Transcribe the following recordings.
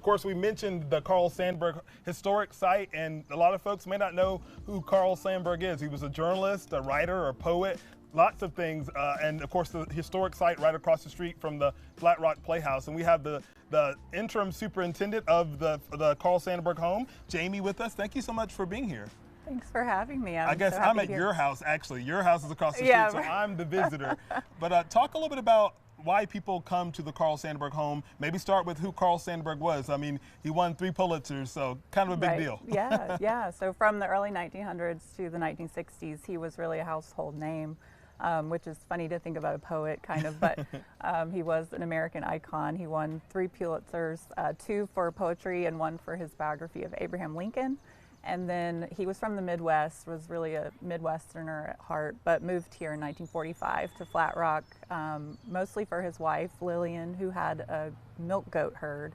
course, we mentioned the Carl Sandburg historic site, and a lot of folks may not know who Carl Sandburg is. He was a journalist, a writer, a poet, lots of things, and of course the historic site right across the street from the Flat Rock Playhouse. And we have the interim superintendent of the Carl Sandburg home, Jamie, with us. Thank you so much for being here. Thanks for having me. I guess I'm at your house, actually. Your house is across the street, yeah, so I'm the visitor. But talk a little bit about why people come to the Carl Sandburg home. Maybe start with who Carl Sandburg was. I mean, he won 3 Pulitzers, so kind of a big deal. Yeah. So from the early 1900s to the 1960s, he was really a household name, which is funny to think about a poet, kind of, but he was an American icon. He won 3 Pulitzers, 2 for poetry and 1 for his biography of Abraham Lincoln. And then he was from the Midwest, was really a Midwesterner at heart, but moved here in 1945 to Flat Rock, mostly for his wife, Lillian, who had a milk goat herd,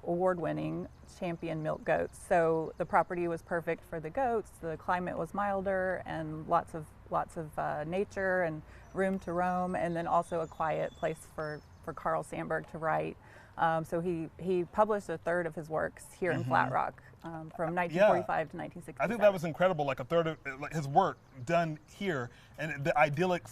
award-winning champion milk goats. So the property was perfect for the goats. The climate was milder and lots of nature and room to roam, and then also a quiet place for Carl Sandburg to write. So he published a third of his works here in Flat Rock from 1945 to 1967. I think that was incredible, like a third of his work done here, and the idyllic,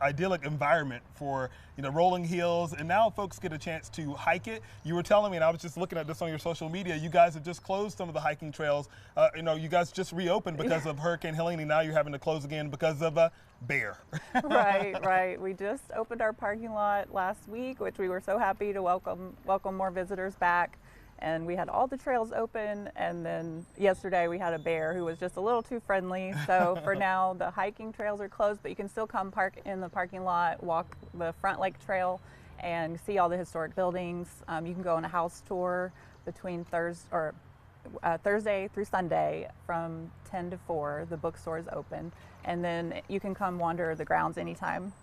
idyllic environment for rolling hills, and now folks get a chance to hike it. You were telling me, and I was just looking at this on your social media, you guys have just closed some of the hiking trails. You guys just reopened because of Hurricane Helene. Now you're having to close again because of a bear. Right. We just opened our parking lot last week, which we were so happy to welcome more visitors back. And we had all the trails open, and then yesterday we had a bear who was just a little too friendly. So for now, the hiking trails are closed, but you can still come park in the parking lot, walk the Front Lake Trail, and see all the historic buildings. You can go on a house tour between Thursday through Sunday from 10 to 4. The bookstore is open, and then you can come wander the grounds anytime.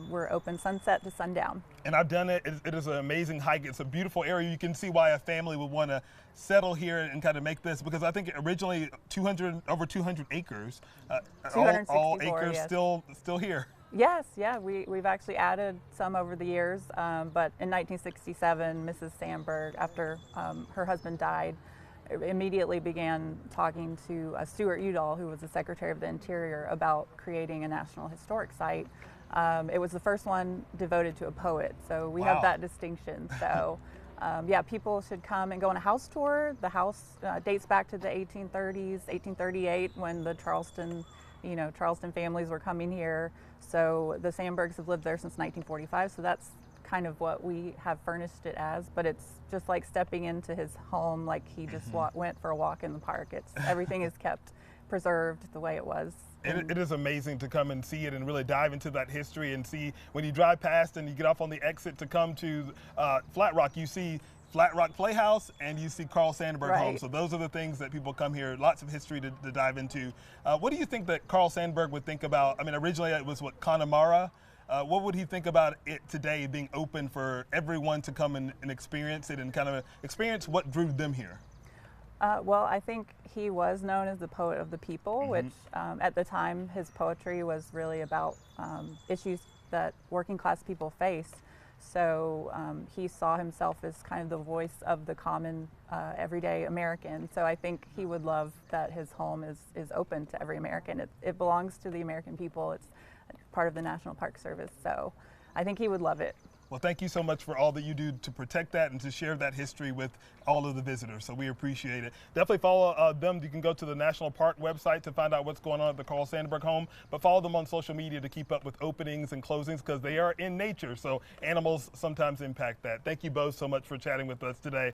We're open sunset to sundown. And I've done it. It is an amazing hike. It's a beautiful area. You can see why a family would want to settle here and kind of make this, because I think originally over 200 acres, all acres, yes. still here. Yes, yeah, we've actually added some over the years, but in 1967, Mrs. Sandburg, after her husband died, immediately began talking to Stuart Udall, who was the Secretary of the Interior, about creating a National Historic Site. It was the first one devoted to a poet, so we have that distinction. So yeah, people should come and go on a house tour. The house dates back to the 1830s, 1838, when the Charleston families were coming here. So the Sandburgs have lived there since 1945, so that's kind of what we have furnished it as, but it's just like stepping into his home, like he just went for a walk in the park. Everything is kept preserved the way it was. It is amazing to come and see it and really dive into that history and see, when you drive past and you get off on the exit to come to Flat Rock, you see Flat Rock Playhouse and you see Carl Sandburg home. So those are the things that people come here, lots of history to dive into. What do you think that Carl Sandburg would think about? I mean, originally it was Connemara. What would he think about it today being open for everyone to come and experience it and kind of experience what drew them here? Well, I think he was known as the poet of the people, which at the time his poetry was really about issues that working class people face. So he saw himself as kind of the voice of the common everyday American. So I think he would love that his home is open to every American. It belongs to the American people. It's part of the National Park Service. So I think he would love it. Well, thank you so much for all that you do to protect that and to share that history with all of the visitors. So we appreciate it. Definitely follow them. You can go to the National Park website to find out what's going on at the Carl Sandburg home, but follow them on social media to keep up with openings and closings, because they are in nature. So animals sometimes impact that. Thank you both so much for chatting with us today.